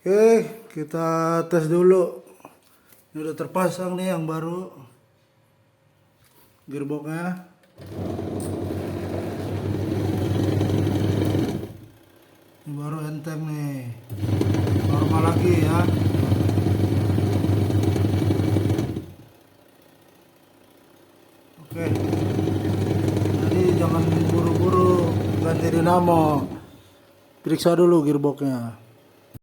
Oke, kita tes dulu. Ini udah terpasang nih yang baru gearboxnya. Ini baru enteng nih. Normal lagi ya. Oke. Jadi jangan buru-buru ganti dinamo. Periksa dulu gearboxnya.